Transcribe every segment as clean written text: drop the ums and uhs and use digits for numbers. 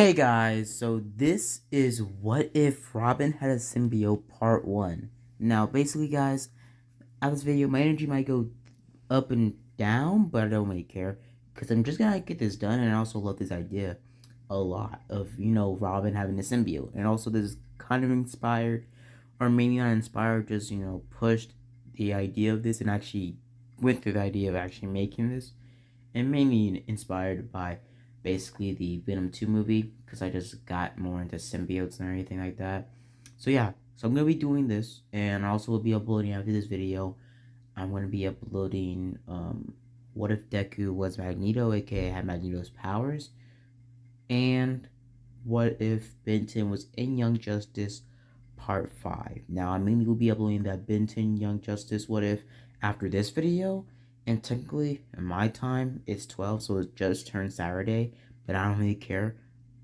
Hey guys, so this is What If Robin Had a Symbiote Part 1. Now, basically, guys, out of this video, my energy might go up and down, but I don't really care because I'm just gonna get this done, and I also love this idea a lot of, Robin having a symbiote. And also, this is kind of inspired, or maybe not inspired, just, pushed the idea of this and actually went through the idea of actually making this and mainly inspired by basically the Venom 2 movie because I just got more into symbiotes and everything like that. So yeah, so I'm gonna be doing this, and I also will be uploading after this video. I'm gonna be uploading what if Deku was Magneto, aka had Magneto's powers, and what if Benton was in Young Justice Part 5. Now I mainly will be uploading that Benton Young Justice what if after this video, and technically in my time it's 12, so it just turned Saturday, but I don't really care.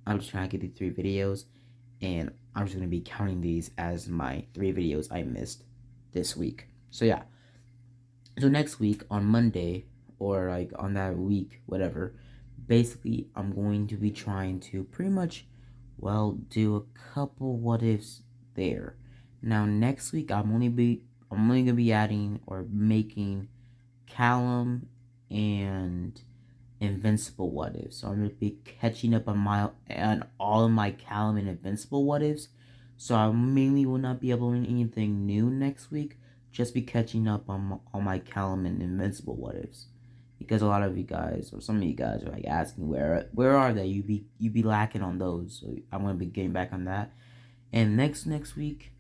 I'm just trying to get these 3 videos, and I'm just going to be counting these as my 3 videos I missed this week. So yeah, so next week on Monday, or like on that week, whatever, basically I'm going to be trying to pretty much, well, do a couple what ifs there. Now next week I'm only gonna be adding or making Callum and Invincible what ifs. So I'm gonna be catching up on all of my Callum and Invincible what ifs. So I mainly will not be uploading anything new next week. Just be catching up on all my Callum and Invincible what ifs. Because a lot of you guys, or some of you guys, are like asking where are they? You be lacking on those. So I'm gonna be getting back on that. And next week,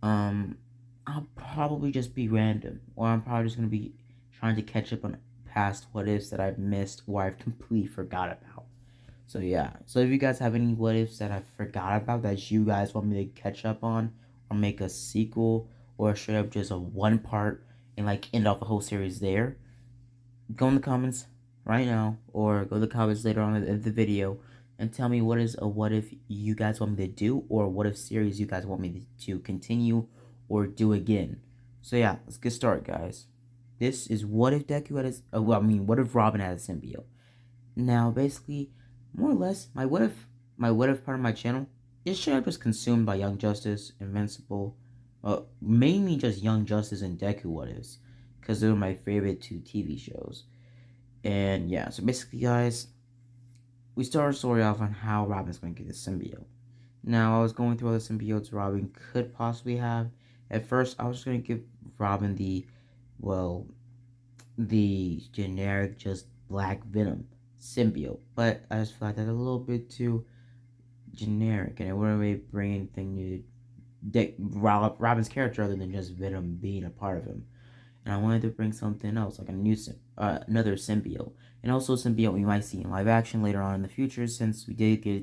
um, I'll probably just be random, or I'm probably just gonna be trying to catch up on past what ifs that I've missed or I've completely forgot about. So yeah, so if you guys have any what ifs that I forgot about that you guys want me to catch up on, or make a sequel, or straight up just a one part and like end off the whole series there, go in the comments right now, or go to the comments later on in the video and tell me what is a what if you guys want me to do, or what if series you guys want me to continue or do again. So yeah, let's get started, guys. This is what if Deku had what if Robin had a symbiote. Now, basically, more or less, my what if part of my channel is straight up just consumed by Young Justice, Invincible, mainly just Young Justice and Deku what ifs, because they're my favorite 2 TV shows. And yeah, so basically, guys, we start our story off on how Robin's going to get the symbiote. Now, I was going through all the symbiotes Robin could possibly have. At first, I was just going to give Robin well, the generic, just black venom symbiote. But I just feel like that's a little bit too generic, and it wouldn't really bring anything new to Robin's character other than just Venom being a part of him. And I wanted to bring something else, like another symbiote, and also a symbiote we might see in live action later on in the future, since we did get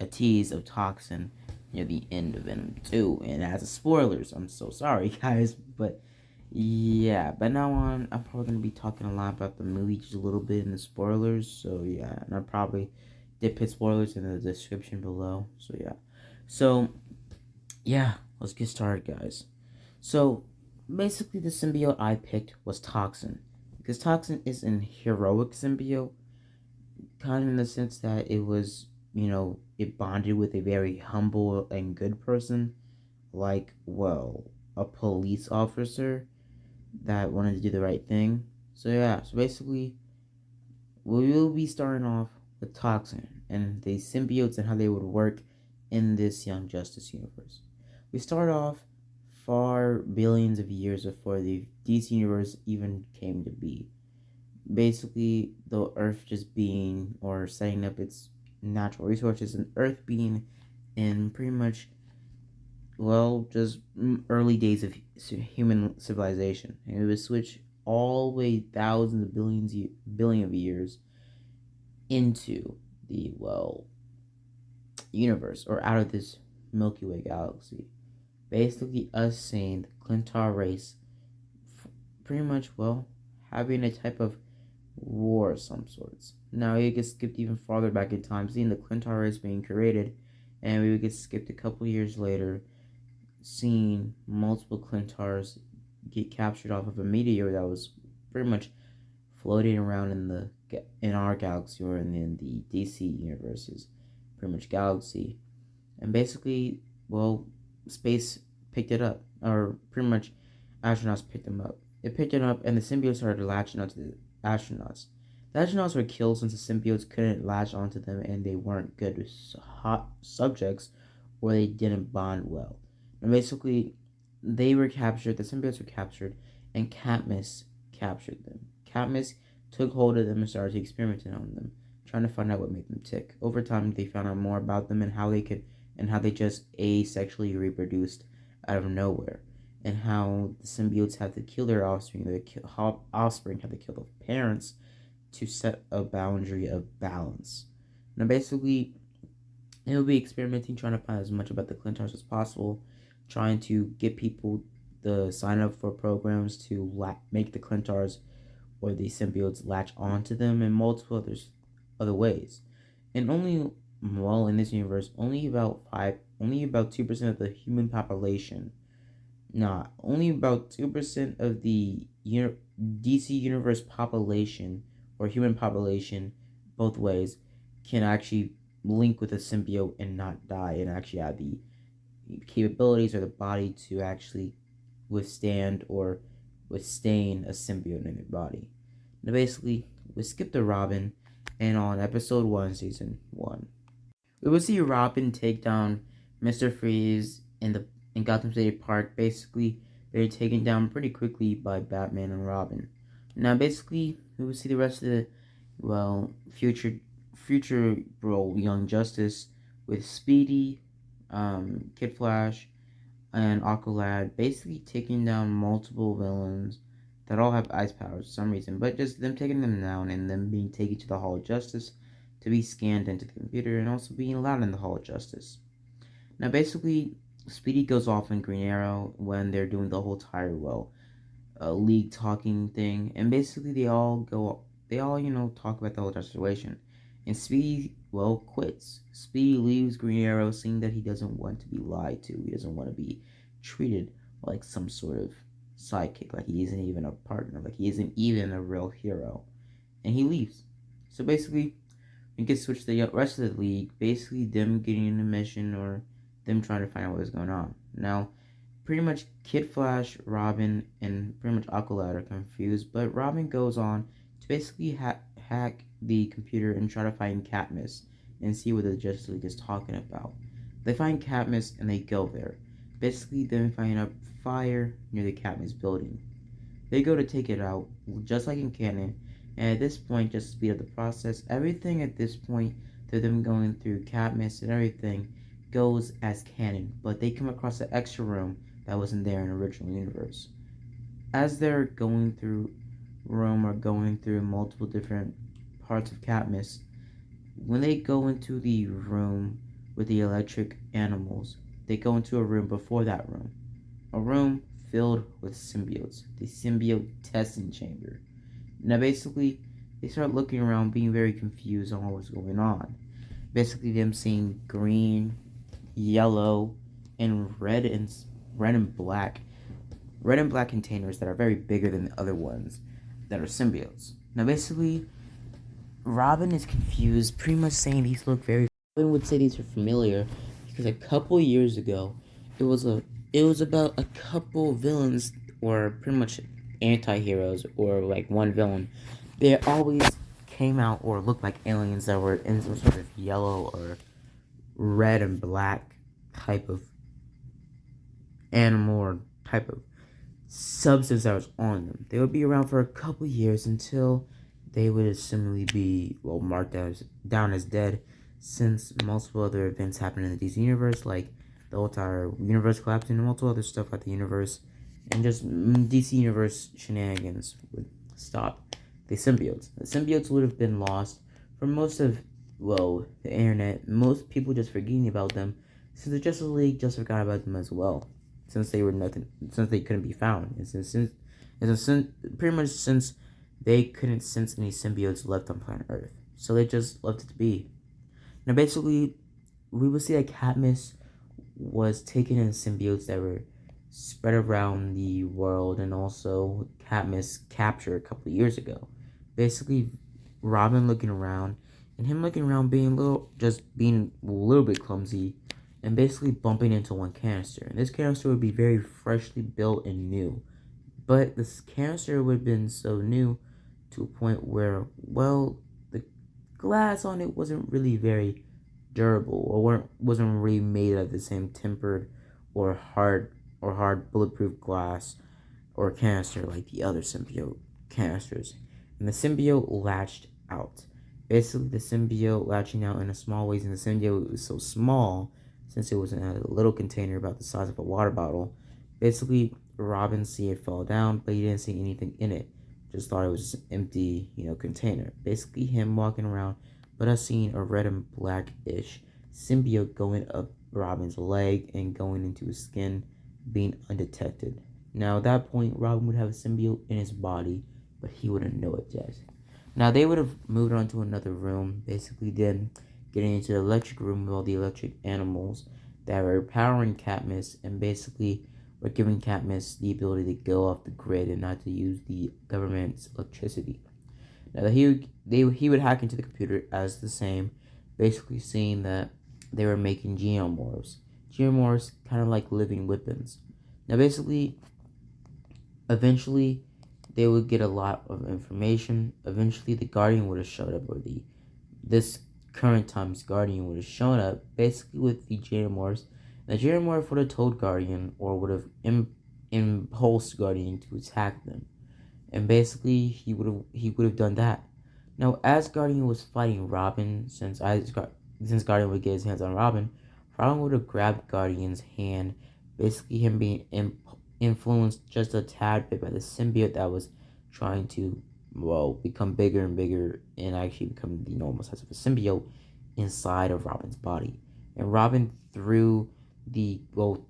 a tease of Toxin near the end of Venom 2, and as a spoilers, I'm so sorry, guys, but yeah, but now on, I'm probably gonna be talking a lot about the movie, just a little bit in the spoilers, so yeah, and I probably did put spoilers in the description below, so yeah, so yeah, let's get started, guys. So basically, the symbiote I picked was Toxin, because Toxin is an heroic symbiote, kind of in the sense that it was, it bonded with a very humble and good person, like, well, a police officer that wanted to do the right thing. So yeah, so basically, we will be starting off with Toxin and the symbiotes and how they would work in this Young Justice universe. We start off far billions of years before the DC universe even came to be. Basically, the Earth just being, or setting up its natural resources, and Earth being in pretty much, well, just early days of human civilization. And it would switch all the way thousands of billion of years into the, well, universe, or out of this Milky Way galaxy. Basically, us seeing the Clintar race pretty much, well, having a type of war of some sorts. Now, you get skipped even farther back in time, seeing the Clintar race being created, and we would get skipped a couple years later, seeing multiple Clintars get captured off of a meteor that was pretty much floating around in our galaxy, or in the DC universes. pretty much galaxy. And basically, well, space picked it up, or pretty much astronauts picked them up. It picked it up, and the symbiotes started latching onto the astronauts. The astronauts were killed since the symbiotes couldn't latch onto them, and they weren't good hot subjects, or they didn't bond well. And basically, they were captured. The symbiotes were captured, and Katniss captured them. Katniss took hold of them and started experimenting on them, trying to find out what made them tick. Over time, they found out more about them and how they just asexually reproduced out of nowhere, and how the symbiotes have to kill their offspring. Their offspring have to kill the parents to set a boundary of balance. Now, basically, it will be experimenting, trying to find as much about the Clintars as possible, trying to get people to sign up for programs to make the Clintars or the symbiotes latch onto them in multiple other ways. And in this universe, only about 2% of the human population, only about 2% of the DC universe population or human population, both ways, can actually link with a symbiote and not die, and actually have the capabilities or the body to actually withstand or withstain a symbiote in their body. Now, basically, we skip to Robin, and on episode 1, season 1, we will see Robin take down Mr. Freeze in Gotham City Park. Basically, they're taken down pretty quickly by Batman and Robin. Now, basically, we will see the rest of the future role Young Justice with Speedy, Kid Flash, and Aqualad, basically taking down multiple villains that all have ice powers for some reason, but just them taking them down and them being taken to the Hall of Justice to be scanned into the computer, and also being allowed in the Hall of Justice. Now, basically, Speedy goes off in Green Arrow when they're doing the whole Tyrell league talking thing, and basically they all talk about the whole situation. And Speedy, quits. Speedy leaves Green Arrow, saying that he doesn't want to be lied to. He doesn't want to be treated like some sort of sidekick, like he isn't even a partner, like he isn't even a real hero. And he leaves. So basically, we can switch the rest of the league, basically them getting in a mission or them trying to find out what is going on. Now, pretty much Kid Flash, Robin, and pretty much Aqualad are confused, but Robin goes on to basically hack the computer and try to find Katniss and see what the Justice League is talking about. They find Katniss and they go there. Basically, then find a fire near the Katniss building. They go to take it out, just like in canon, and at this point, just to speed up the process, everything at this point, through them going through Katniss and everything, goes as canon, but they come across an extra room that wasn't there in the original universe. As they're going through multiple different parts of Katniss, when they go into the room with the electric animals, they go into a room before that room. A room filled with symbiotes. The symbiote testing chamber. Now basically, they start looking around, being very confused on what was going on. Basically, them seeing green, yellow, and red and black containers that are very bigger than the other ones that are symbiotes. Now basically, Robin is confused, pretty much saying these look very. Robin would say these are familiar because a couple years ago, it was about a couple villains, or pretty much anti-heroes, or like one villain. They always came out or looked like aliens that were in some sort of yellow or red and black type of animal or type of substance that was on them. They would be around for a couple years until they would assumably be marked down as dead, since multiple other events happened in the DC universe, like the whole entire universe collapsing and multiple other stuff at the universe, and just DC universe shenanigans would stop the symbiotes. The symbiotes would have been lost for most of the internet. Most people just forgetting about them, since the Justice League just forgot about them as well, since they couldn't be found, and since pretty much since they couldn't sense any symbiotes left on planet Earth, so they just left it to be. Now basically, we would see that Katniss was taken in symbiotes that were spread around the world, and also Katniss captured a couple of years ago. Basically, Robin looking around and him looking around being a little bit clumsy, and basically bumping into one canister. And this canister would be very freshly built and new, but this canister would have been so new to a point where, well, the glass on it wasn't really very durable, or wasn't really made of the same tempered or hard bulletproof glass or canister like the other symbiote canisters. And the symbiote latched out. Basically, the symbiote latching out in a small ways, and the symbiote was so small since it was in a little container about the size of a water bottle. Basically, Robin see it fall down, but he didn't see anything in it. Just thought it was just an empty, container. Basically, him walking around, but us seeing a red and black-ish symbiote going up Robin's leg and going into his skin, being undetected. Now, at that point, Robin would have a symbiote in his body, but he wouldn't know it yet. Now, they would have moved on to another room, basically then getting into the electric room with all the electric animals that were powering Katniss, and basically were giving Katniss the ability to go off the grid and not to use the government's electricity. Now, he would hack into the computer as the same, basically seeing that they were making geomorphs. Geomorphs, kind of like living weapons. Now, basically, eventually, they would get a lot of information. Eventually, the Guardian would have showed up, or this current time's Guardian would have shown up, basically with the Geomorphs. The Geomorph would have told Guardian, or would have impulsed Guardian to attack them, and basically he would have done that. Now, as Guardian was fighting Robin, since Guardian would get his hands on Robin, Robin would have grabbed Guardian's hand, basically him being influenced just a tad bit by the symbiote that was trying to, well, become bigger and bigger and actually become the normal size of a symbiote inside of Robin's body. And Robin threw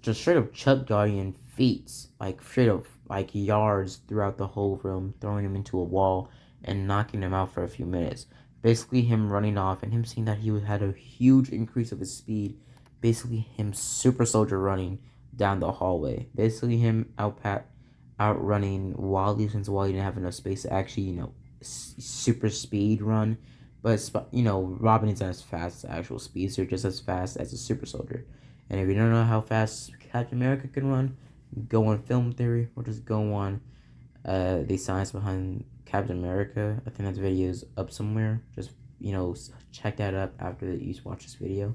just straight up chucked Guardian feet, like straight up like yards throughout the whole room, throwing him into a wall and knocking him out for a few minutes. Basically, him running off and him seeing that he had a huge increase of his speed. Basically, him super soldier running down the hallway. Basically, him outrunning Wally, since Wally didn't have enough space to actually, super speed run. But, Robin isn't as fast as actual speed, so just as fast as a super soldier. And if you don't know how fast Captain America can run, go on Film Theory, or just go on the science behind Captain America. I think that video is up somewhere. Just, check that up after you watch this video.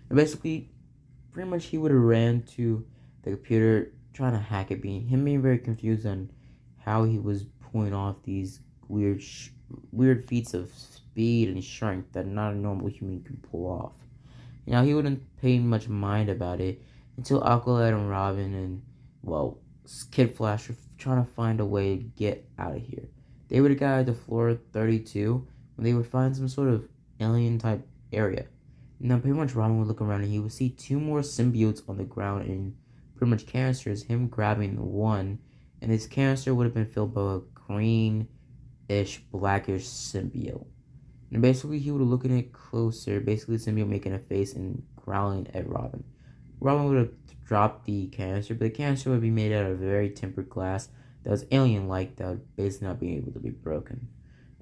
And basically, pretty much he would have ran to the computer trying to hack it, being very confused on how he was pulling off these weird feats of speed and strength that not a normal human can pull off. He wouldn't pay much mind about it until Aqualad and Robin and, well, Kid Flash were trying to find a way to get out of here. They would have got to floor 32 when they would find some sort of alien type area. Now, pretty much Robin would look around and he would see two more symbiotes on the ground and pretty much canisters, him grabbing one, and this canister would have been filled by a greenish, blackish symbiote. And basically, he would have looked at it closer, basically the symbiote making a face and growling at Robin. Robin would have dropped the canister, but the canister would be made out of very tempered glass that was alien-like, that would basically not be able to be broken.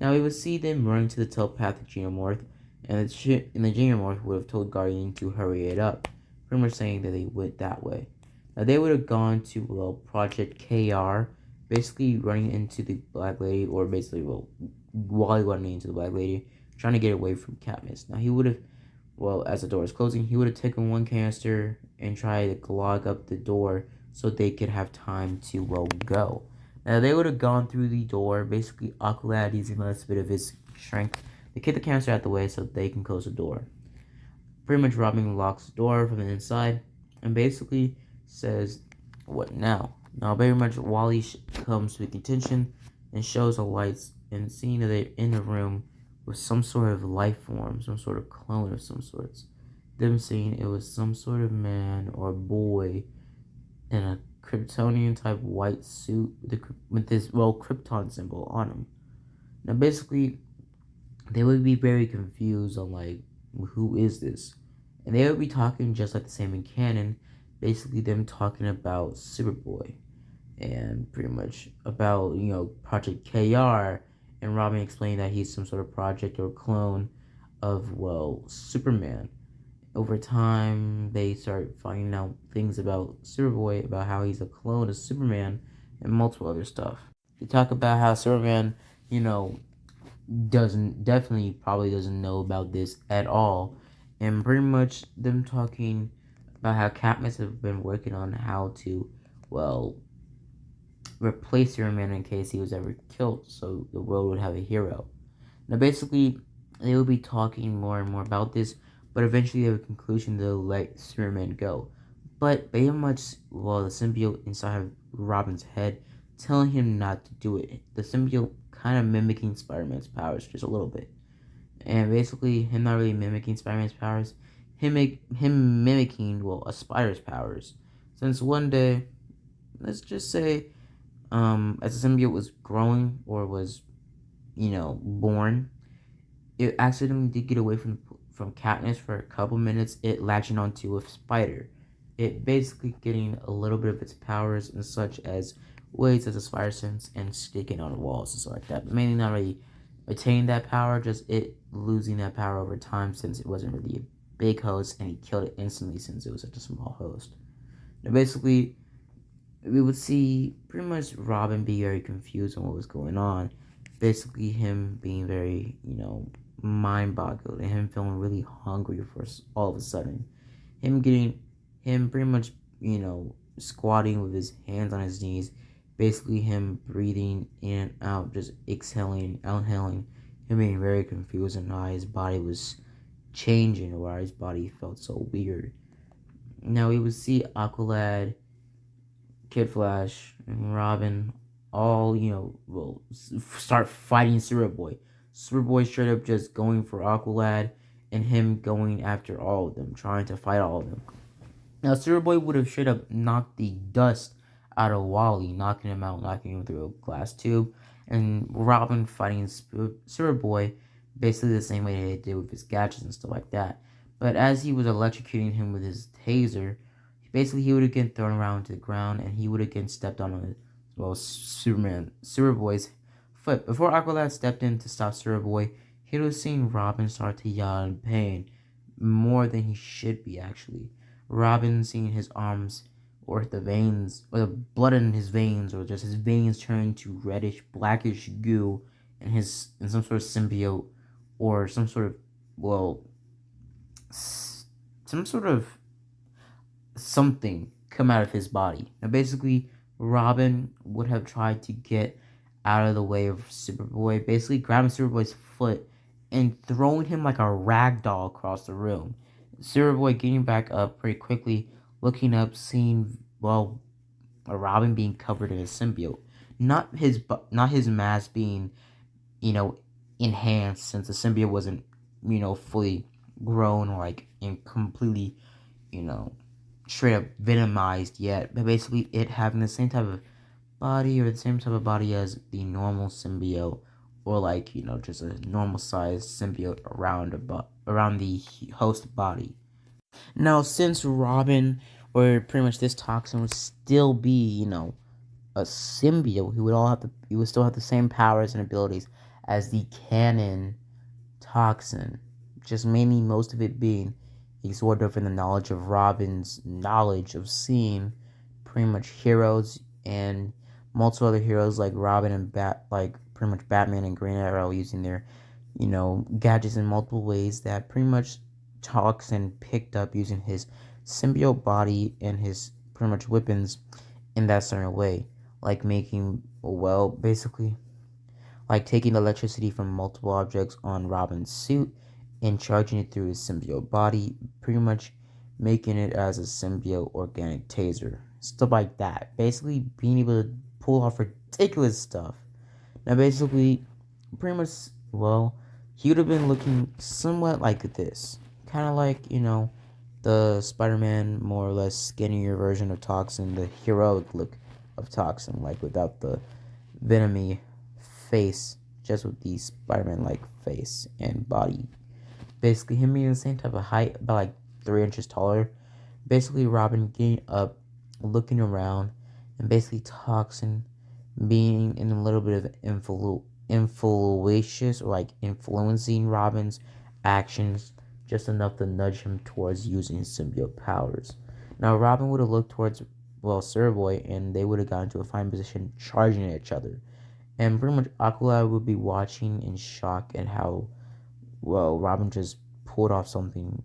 Now, we would see them running to the telepathic Geomorph, and the Geomorph would have told Guardian to hurry it up, pretty much saying that they went that way. Now, they would have gone to, well, Project KR, basically running into the Black Lady, or basically, well, Wally running into the Black Lady, trying to get away from Katniss. Now, he would have, well, as the door is closing, he would have taken one canister and tried to log up the door so they could have time to, well, go. Now, they would have gone through the door, basically Aqualad using the last bit of his strength to kick the canister out the way so they can close the door. Pretty much Robin locks the door from the inside and basically says, "What now?" Now, very much Wally comes to contention and shows the lights, and seeing that they're in the room with some sort of life form, some sort of clone of some sorts. Them saying it was some sort of man or boy in a Kryptonian type white suit with this, well, Krypton symbol on him. Now, basically, they would be very confused on, like, who is this? And they would be talking just like the same in canon, basically them talking about Superboy and pretty much about, Project KR, and Robin explaining that he's some sort of project or clone of, well, Superman. Over time, they start finding out things about Superboy, about how he's a clone of Superman, and multiple other stuff. They talk about how Superman, you know, probably doesn't know about this at all, and pretty much them talking about how Katniss have been working on how to, well, replace Superman in case he was ever killed, so the world would have a hero. Now, basically, they will be talking more and more about this, but eventually they have a conclusion they'll let Superman go. But very much, well, the symbiote inside of Robin's head telling him not to do it. The symbiote kind of mimicking Spider-Man's powers just a little bit. And basically, him not really mimicking Spider-Man's powers, him mimicking, well, a spider's powers. Since one day, let's just say, as the symbiote was growing or was, born, it accidentally did get away from Katniss for a couple minutes. It latching onto a spider. It basically getting a little bit of its powers and such as ways as a spider sense and sticking on walls and stuff like that. But mainly not really attaining that power, just it losing that power over time since it wasn't really a big host and he killed it instantly since it was such a small host. Now basically we would see pretty much Robin be very confused on what was going on. Basically, him being very, mind boggled and him feeling really hungry for all of a sudden. Him pretty much, squatting with his hands on his knees. Basically, him breathing in and out, just exhaling, inhaling. Him being very confused and why his body was changing or why his body felt so weird. Now, we would see Aqualad, Kid Flash, and Robin all, will start fighting Superboy. Superboy straight up just going for Aqualad and him going after all of them, trying to fight all of them. Now, Superboy would have straight up knocked the dust out of Wally, knocking him out, knocking him through a glass tube, and Robin fighting Superboy basically the same way they did with his gadgets and stuff like that. But as he was electrocuting him with his taser, basically he would have get thrown around to the ground and he would have get stepped on Superboy's foot. Before Aqualad stepped in to stop Superboy, he would have seen Robin start to yell in pain, more than he should be actually. Robin seeing his arms or the veins or the blood in his veins or just his veins turn to reddish blackish goo in some sort of symbiote or some sort of, well, some sort of something come out of his body. Now basically Robin would have tried to get out of the way of Superboy, basically grabbing Superboy's foot and throwing him like a rag doll across the room. Superboy getting back up pretty quickly, looking up, seeing, well, a Robin being covered in a symbiote. Not his mask being, enhanced since the symbiote wasn't, fully grown or like and completely, you know, straight up venomized yet. But basically it having the same type of body or the same type of body as the normal symbiote or like, just a normal sized symbiote around the host body. Now, since Robin or pretty much this toxin would still be, a symbiote, he would still have the same powers and abilities as the canon toxin. Just mainly most of it being sort of in the knowledge of Robin's knowledge of seeing pretty much heroes and multiple other heroes like Robin and pretty much Batman and Green Arrow using their, gadgets in multiple ways that pretty much Toxin picked up using his symbiote body and his pretty much weapons in that certain way. Like making, well, basically, like taking electricity from multiple objects on Robin's suit and charging it through his symbiote body, pretty much making it as a symbiote organic taser. Stuff like that. Basically being able to pull off ridiculous stuff. Now basically, pretty much, well, he would have been looking somewhat like this. Kind of like, the Spider-Man, more or less skinnier version of Toxin, the heroic look of Toxin, like without the venomy face, just with the Spider-Man-like face and body. Basically, him being the same type of height, about like 3 inches taller. Basically, Robin getting up, looking around, and basically Toxin being in a little bit of influentious or like influencing Robin's actions just enough to nudge him towards using symbiote powers. Now, Robin would have looked towards, well, Surboy, and they would have gotten into a fine position charging at each other. And pretty much Aqualad would be watching in shock at how, well, Robin just pulled off something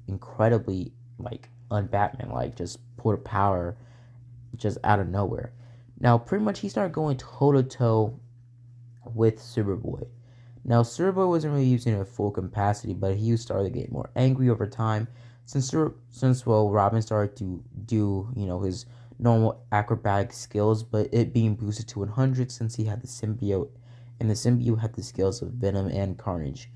incredibly, like, un-Batman, like, just pulled a power just out of nowhere. Now, pretty much he started going toe-to-toe with Superboy. Now, Superboy wasn't really using it at full capacity, but he started to get more angry over time since well, Robin started to do, his normal acrobatic skills, but it being boosted to 100 since he had the symbiote, and the symbiote had the skills of Venom and Carnage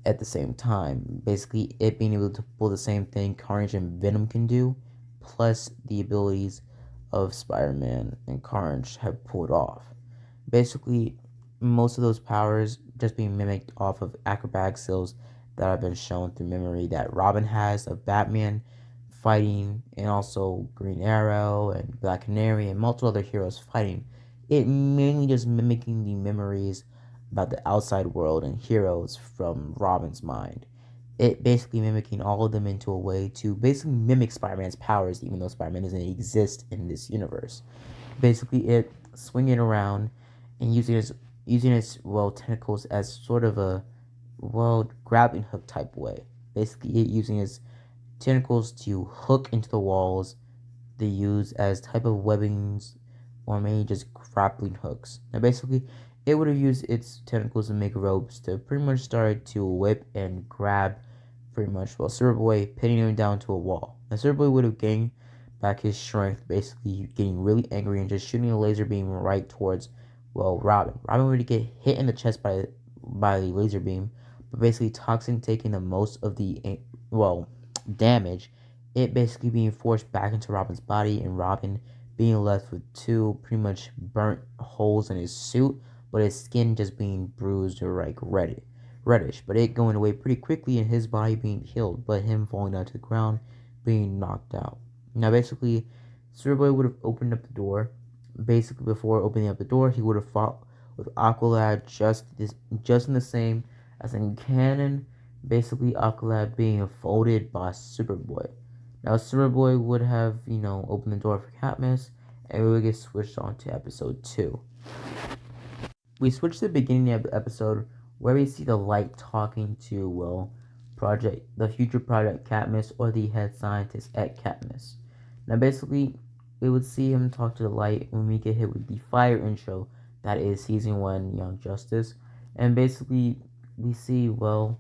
at the same time. Basically, it being able to pull the same thing Carnage and Venom can do, plus the abilities of Spider-Man and Carnage have pulled off. Basically, most of those powers just being mimicked off of acrobatic skills that have been shown through memory that Robin has of Batman fighting, and also Green Arrow and Black Canary and multiple other heroes fighting. It mainly just mimicking the memories about the outside world and heroes from Robin's mind. It basically mimicking all of them into a way to basically mimic Spider-Man's powers, even though Spider-Man doesn't exist in this universe. Basically, it swinging around and using its well tentacles as sort of a well grappling hook type way. Basically, it using its tentacles to hook into the walls they use as type of webbings or maybe just grappling hooks. Now, basically, it would have used its tentacles to make ropes to pretty much start to whip and grab pretty much, well, Superboy, pinning him down to a wall. Now, Superboy would have gained back his strength, basically getting really angry and just shooting a laser beam right towards, well, Robin. Robin would get hit in the chest by the laser beam, but basically Toxin taking the most of the, well, damage, it basically being forced back into Robin's body, and Robin being left with two pretty much burnt holes in his suit, but his skin just being bruised or like reddish, but it going away pretty quickly and his body being healed, but him falling down to the ground, being knocked out. Now, basically, Superboy would have opened up the door. Basically, before opening up the door, he would have fought with Aqualad just in the same as in canon. Basically, Aqualad being folded by Superboy. Now, Superboy would have, opened the door for Katniss, and we would get switched on to episode 2. We switch to the beginning of the episode where we see the Light talking to, well, the future Project Katniss, or the head scientist at Katniss. Now, basically, we would see him talk to the Light when we get hit with the fire intro that is season 1 Young Justice. And basically, we see, well,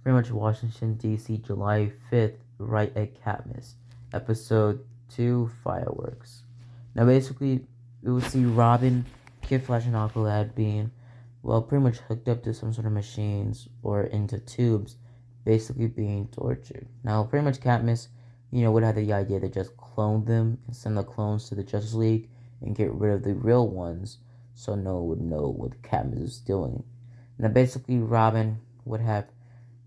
pretty much Washington, D.C., July 5th, right at Katniss. Episode 2, Fireworks. Now, basically, we would see Robin, Kid Flash, and Aqualad being, well, pretty much hooked up to some sort of machines or into tubes, basically being tortured. Now, pretty much Katniss, would have the idea to just clone them and send the clones to the Justice League and get rid of the real ones so no one would know what Katniss is doing. Now, basically, Robin would have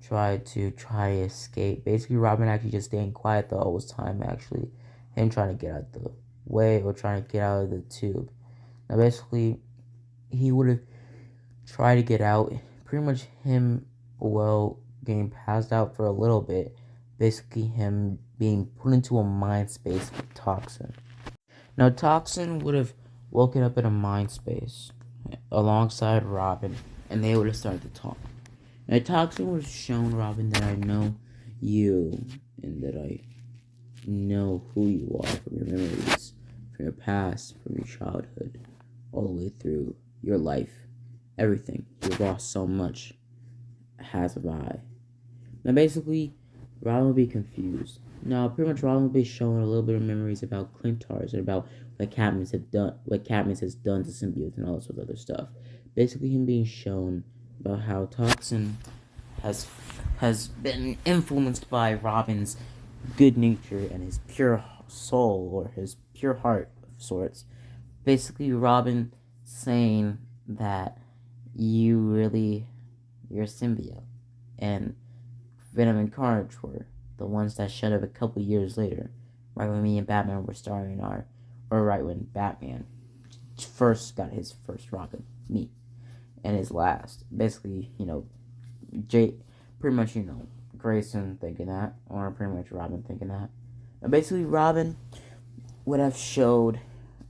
tried to escape. Basically, Robin actually just staying quiet the whole time, actually. Him trying to get out the way or trying to get out of the tube. Now, basically, he would have tried to get out. Pretty much him, well, getting passed out for a little bit. Basically, him being put into a mind space with Toxin. Now, Toxin would have woken up in a mind space alongside Robin, and they would have started to talk. Now, Toxin would have shown Robin that I know you, and that I know who you are from your memories, from your past, from your childhood, all the way through your life. Everything. You've lost so much, as have I. Now, basically, Robin will be confused. Now, pretty much Robin will be showing a little bit of memories about Clintars and about what Katniss has done to symbiotes and all this other stuff. Basically, him being shown about how Toxin has been influenced by Robin's good nature and his pure soul, or his pure heart of sorts. Basically, Robin saying that you're a symbiote, and Venom and Carnage were the ones that showed up a couple years later, right when me and Batman were starting right when Batman first got his first Robin, me, and his last. Basically, pretty pretty much, Grayson thinking that, or pretty much Robin thinking that. And basically, Robin would have showed,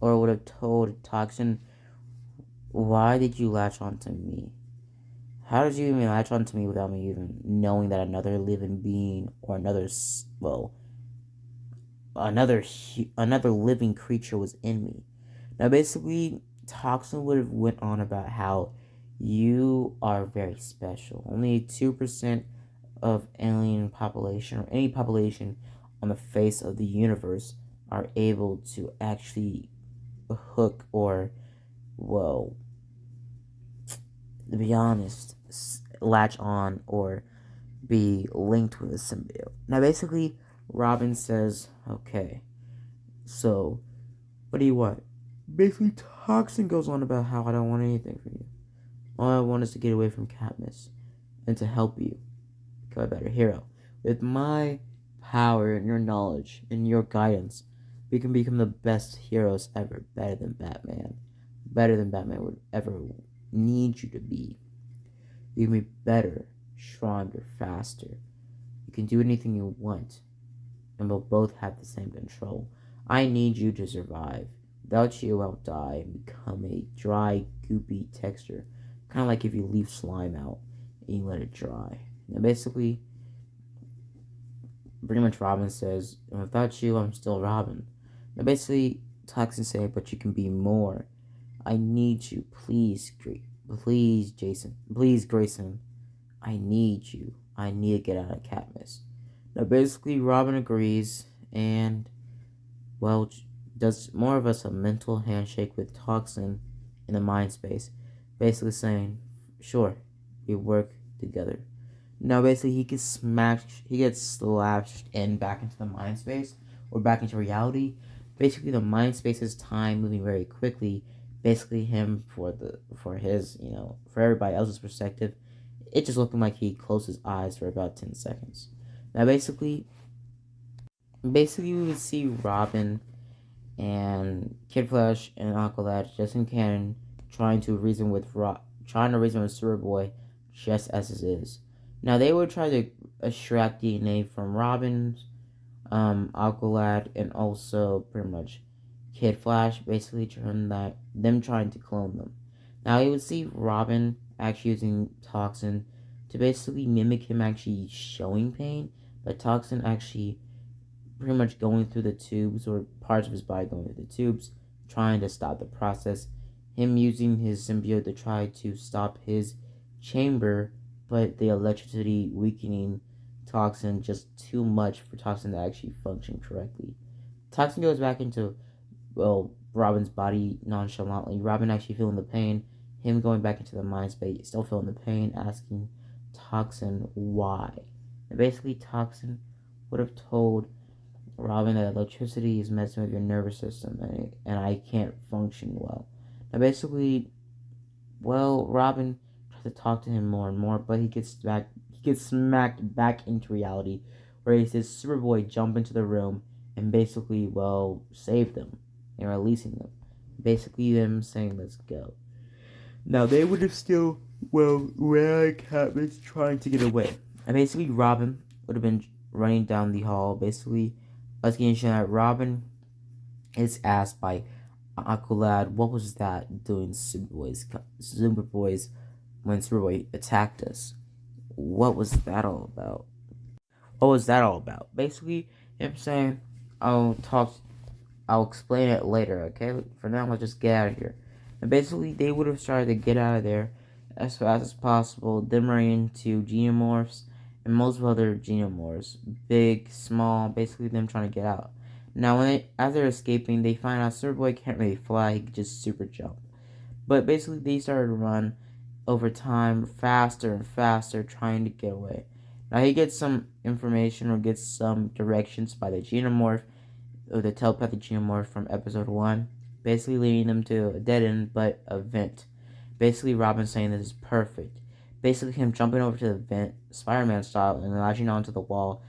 or would have told Toxin, why did you latch onto me? How did you even latch onto me without me even knowing that another living being, or another living creature was in me? Now, basically, Toxin would have went on about how you are very special. Only 2% of alien population, or any population on the face of the universe, are able to actually hook, or, well, to be honest, latch on or be linked with a symbiote. Now, basically, Robin says, okay, so what do you want? Basically, Toxin goes on about how I don't want anything from you. All I want is to get away from Katniss and to help you become a better hero. With my power and your knowledge and your guidance, we can become the best heroes ever. Better than Batman. Better than Batman would ever need you to be. You can be better, stronger, faster. You can do anything you want, and we'll both have the same control. I need you to survive. Without you, I'll die and become a dry, goopy texture. Kind of like if you leave slime out and you let it dry. Now, basically, pretty much Robin says, without you, I'm still Robin. Now, basically, Toxin say, but you can be more. I need you, please, Jason. Please, Grayson. I need you. I need to get out of Katniss. Now, basically, Robin agrees and, well, does more of us a mental handshake with Toxin in the mind space, basically saying, sure, we work together. Now, basically, he gets slashed in back into the mind space, or back into reality. Basically, the mind space is time moving very quickly. Basically, him for his, for everybody else's perspective, it just looking like he closed his eyes for about 10 seconds. Now, basically, we would see Robin and Kid Flash and Aqualad just in canon trying to reason with Superboy, just as it is. Now, they would try to extract DNA from Robin's, Aqualad, and also pretty much Kid Flash, basically them trying to clone them. Now, you would see Robin actually using Toxin to basically mimic him actually showing pain, but Toxin actually pretty much going through the tubes, or parts of his body going through the tubes, trying to stop the process. Him using his symbiote to try to stop his chamber, but the electricity weakening Toxin just too much for Toxin to actually function correctly. Toxin goes back into, Robin's body nonchalantly. Robin actually feeling the pain. Him going back into the mind space, still feeling the pain, asking Toxin why. And basically, Toxin would have told Robin that electricity is messing with your nervous system, and I can't function well. Now, basically, Robin tries to talk to him more and more, but he gets smacked back into reality, where he says Superboy jump into the room and basically, save them and releasing them. Basically, them saying, let's go. Now, they would have still, Katniss trying to get away. And basically, Robin would have been running down the hall. Basically, us getting shown that Robin is asked by Aqualad, what was that doing Superboy's when Superboy attacked us? What was that all about? Basically, him saying, I'll explain it later, okay? For now, let's just get out of here. And basically, they would have started to get out of there as fast as possible, then running into Geomorphs and multiple other Geomorphs, big, small, basically them trying to get out. Now, as they're escaping, they find out Superboy can't really fly, he can just super jump. But basically, they started to run over time, faster and faster, trying to get away. Now, he gets some information or gets some directions by the Geomorph, or the telepathic Geomorph from episode 1, basically leading them to a dead end, but a vent. Basically, Robin saying this is perfect. Basically, him jumping over to the vent, Spider-Man style, and latching onto the wall,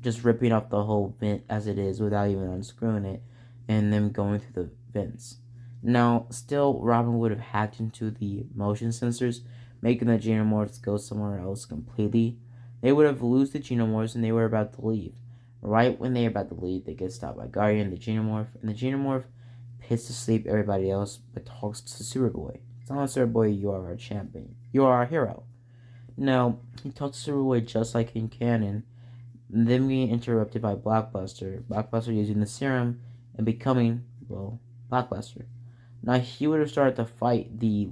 just ripping up the whole vent as it is without even unscrewing it, and them going through the vents. Now, still, Robin would have hacked into the motion sensors, making the Geomorphs go somewhere else completely. They would have lost the Xenomorphs and they were about to leave. Right when they're about to leave, they get stopped by Guardian, the Xenomorph, and the Xenomorph puts to sleep everybody else but talks to Superboy. Tell Superboy, you are our champion. You are our hero. Now, he talks to Superboy just like in canon, then being interrupted by Blockbuster. Blockbuster using the serum and becoming, well, Blockbuster. Now he would have started to fight the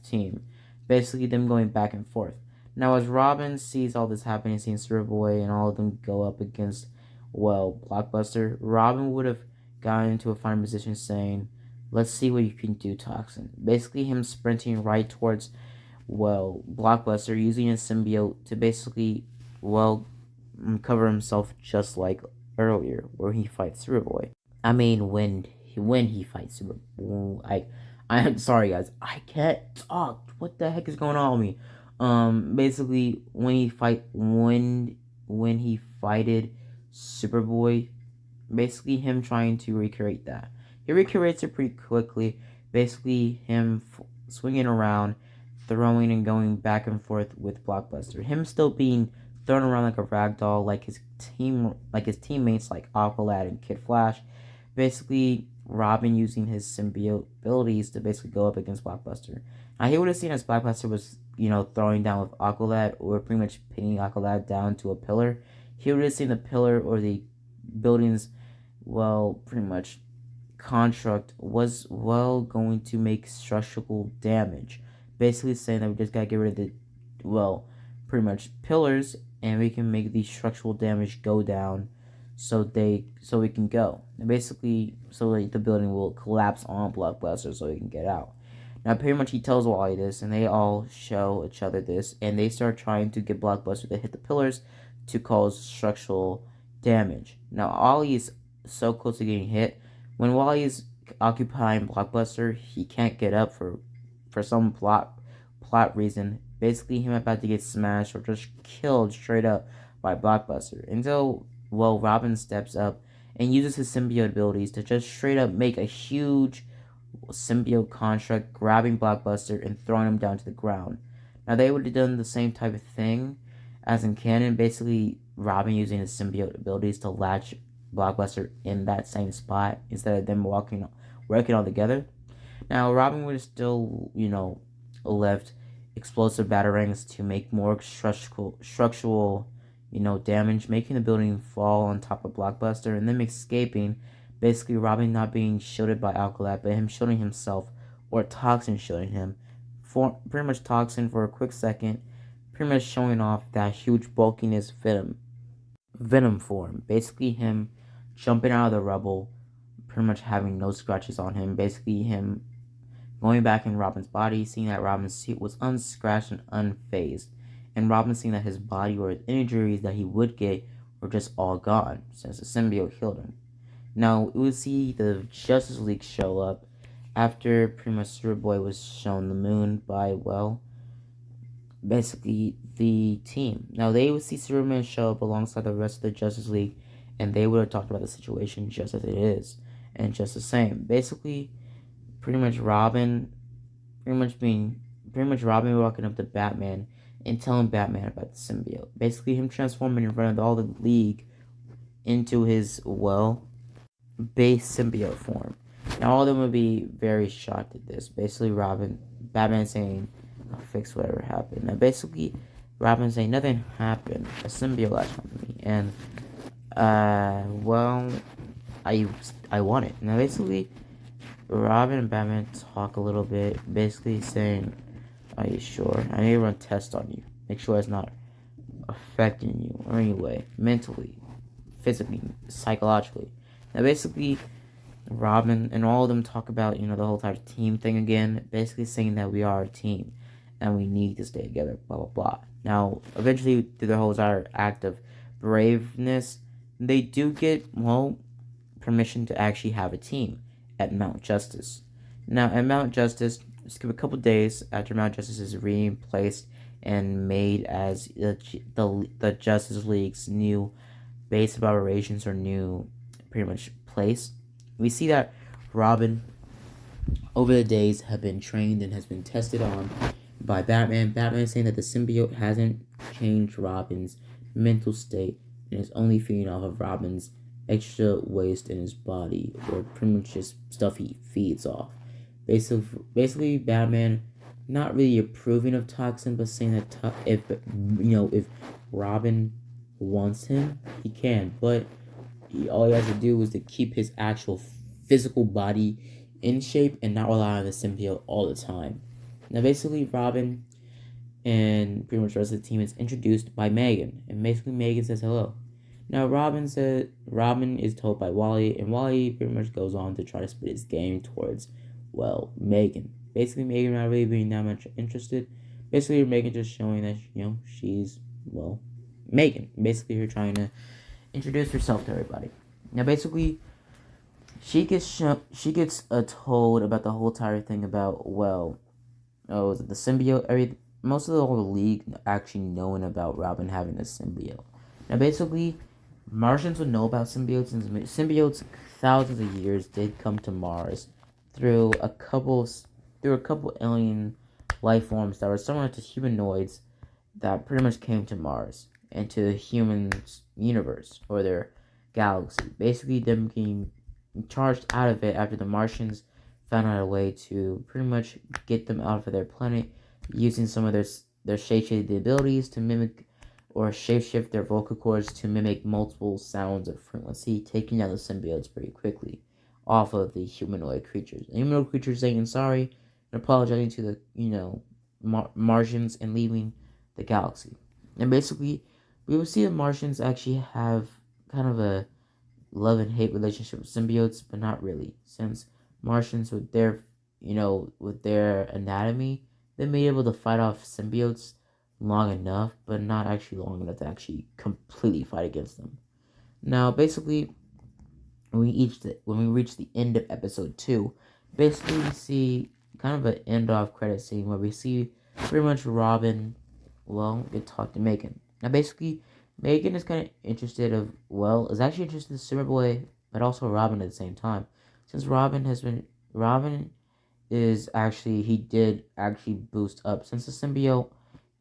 team, basically them going back and forth. Now as Robin sees all this happening, seeing Superboy and all of them go up against, well, Blockbuster, Robin would have gotten into a fine position saying, "Let's see what you can do, Toxin." Basically him sprinting right towards, well, Blockbuster, using his symbiote to basically, well, cover himself just like earlier where he fights Superboy. I mean, when he fights Superboy, I'm sorry guys, I can't talk. What the heck is going on with me? Basically, when he fighted Superboy, basically him trying to recreate that. He recreates it pretty quickly. Basically, him swinging around, throwing and going back and forth with Blockbuster. Him still being thrown around like a rag doll, like his teammates like Aqualad and Kid Flash. Basically, Robin using his symbiote abilities to basically go up against Blockbuster. Now he would have seen as Blockbuster was, throwing down with Aqualad or pretty much pinning Aqualad down to a pillar. He would have seen the pillar or the building's, well, pretty much construct was, well, going to make structural damage. Basically saying that we just gotta get rid of the, well, pretty much pillars, and we can make the structural damage go down so we can go. And basically, so like the building will collapse on Blockbuster so he can get out. Now, pretty much he tells Wally this, and they all show each other this, and they start trying to get Blockbuster to hit the pillars to cause structural damage. Now, Ollie is so close to getting hit. When Wally is occupying Blockbuster, he can't get up for some plot reason. Basically, him about to get smashed or just killed straight up by Blockbuster. Until, well, Robin steps up and uses his symbiote abilities to just straight up make a huge symbiote construct, grabbing Blockbuster and throwing him down to the ground. Now, they would have done the same type of thing as in canon. Basically, Robin using his symbiote abilities to latch Blockbuster in that same spot instead of them working all together. Now, Robin would have still, left explosive batarangs to make more structural, damage, making the building fall on top of Blockbuster and them escaping. Basically, Robin not being shielded by Alcalad, but him shielding himself, or Toxin shielding him. For pretty much Toxin for a quick second, pretty much showing off that huge bulkiness venom form. Basically, him jumping out of the rubble, pretty much having no scratches on him. Basically, him going back in Robin's body, seeing that Robin's suit was unscratched and unfazed, and Robin seeing that his body or his injuries that he would get were just all gone since the symbiote healed him. Now, we would see the Justice League show up after pretty much Superboy was shown the moon by, well, basically the team. Now, they would see Superman show up alongside the rest of the Justice League, and they would have talked about the situation just as it is, and just the same. Basically, pretty much Robin walking up to Batman and telling Batman about the symbiote. Basically, him transforming in front of all the League into his, well, base symbiote form. Now, all of them would be very shocked at this. Basically, Batman saying, "I'll fix whatever happened." Now, basically, Robin saying, "Nothing happened. A symbiote latched onto me, and well, I want it." Now, basically, Robin and Batman talk a little bit, basically saying, "Are you sure? I need to run tests on you. Make sure it's not affecting you or any way, mentally, physically, psychologically." Now, basically, Robin and all of them talk about, the whole type of team thing again, basically saying that we are a team and we need to stay together, blah, blah, blah. Now, eventually, through the whole entire act of braveness, they do get, well, permission to actually have a team at Mount Justice. Now, at Mount Justice, just give a couple days after Mount Justice is replaced and made as the Justice League's new base of operations or new pretty much place, we see that Robin over the days have been trained and has been tested on by Batman. Batman saying that the symbiote hasn't changed Robin's mental state and is only feeding off of Robin's extra waste in his body, or pretty much just stuff he feeds off. Basically, Batman not really approving of Toxin, but saying that if Robin wants him, he can, but all he has to do is to keep his actual physical body in shape and not rely on the symbiote all the time. Now, basically, Robin and pretty much the rest of the team is introduced by Megan, and basically Megan says hello. Now, Robin is told by Wally, and Wally pretty much goes on to try to split his game towards, well, Megan. Basically, Megan not really being that much interested. Basically, Megan just showing that she's, well, Megan. Basically, her trying to introduce herself to everybody. Now, basically, she gets told about the whole entire thing about, well, the symbiote. Most of the whole league actually knowing about Robin having a symbiote. Now, basically, Martians would know about symbiotes, and symbiotes thousands of years did come to Mars through a couple alien life forms that were similar to humanoids that pretty much came to Mars and to the humans' universe or their galaxy. Basically, them being charged out of it after the Martians found out a way to pretty much get them out of their planet using some of their shape-shifting abilities to mimic or shapeshift their vocal cords to mimic multiple sounds of frequency, taking down the symbiotes pretty quickly off of the humanoid creatures. The humanoid creatures saying sorry and apologizing to the Martians and leaving the galaxy. And basically, we will see the Martians actually have kind of a love and hate relationship with symbiotes, but not really, since Martians with their anatomy, they may be able to fight off symbiotes long enough, but not actually long enough to actually completely fight against them. Now, basically, when we reach the end of episode 2, basically we see kind of an end off credit scene where we see pretty much Robin, well, get talk to Megan. Now, basically, Megan is kind of interested is actually interested in Superboy, but also Robin at the same time, since Robin he did actually boost up, since the symbiote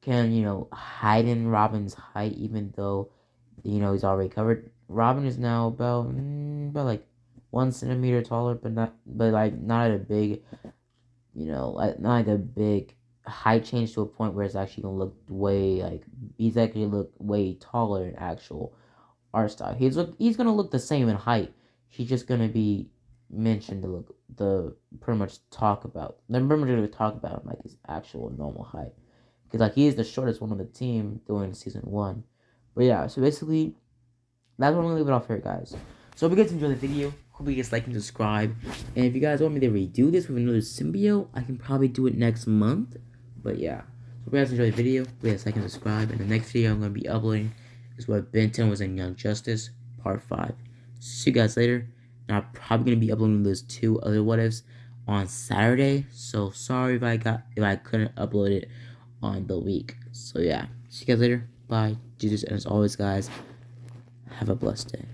can, hide in Robin's height, even though, he's already covered. Robin is now about like 1 centimeter taller, but not at a big, not like a big height change to a point where it's actually gonna look he's actually look way taller in actual art style. He's gonna look the same in height. He's just gonna be mentioned to look pretty much talk about. They're pretty much gonna talk about him like his actual normal height, because he is the shortest one on the team during season 1. But yeah, so basically that's what I'm gonna leave it off here, guys. So hope you guys enjoyed the video. Hope you guys like and subscribe. And if you guys want me to redo this with another symbiote, I can probably do it next month. But yeah, so hope you guys enjoyed the video. Hope you guys like and subscribe. And the next video I'm gonna be uploading is what Ben 10 was in Young Justice Part 5. See you guys later. And I'm probably gonna be uploading those 2 other what ifs on Saturday. So sorry if I couldn't upload it on the week. So yeah, see you guys later. Bye. Jesus, and as always, guys, have a blessed day.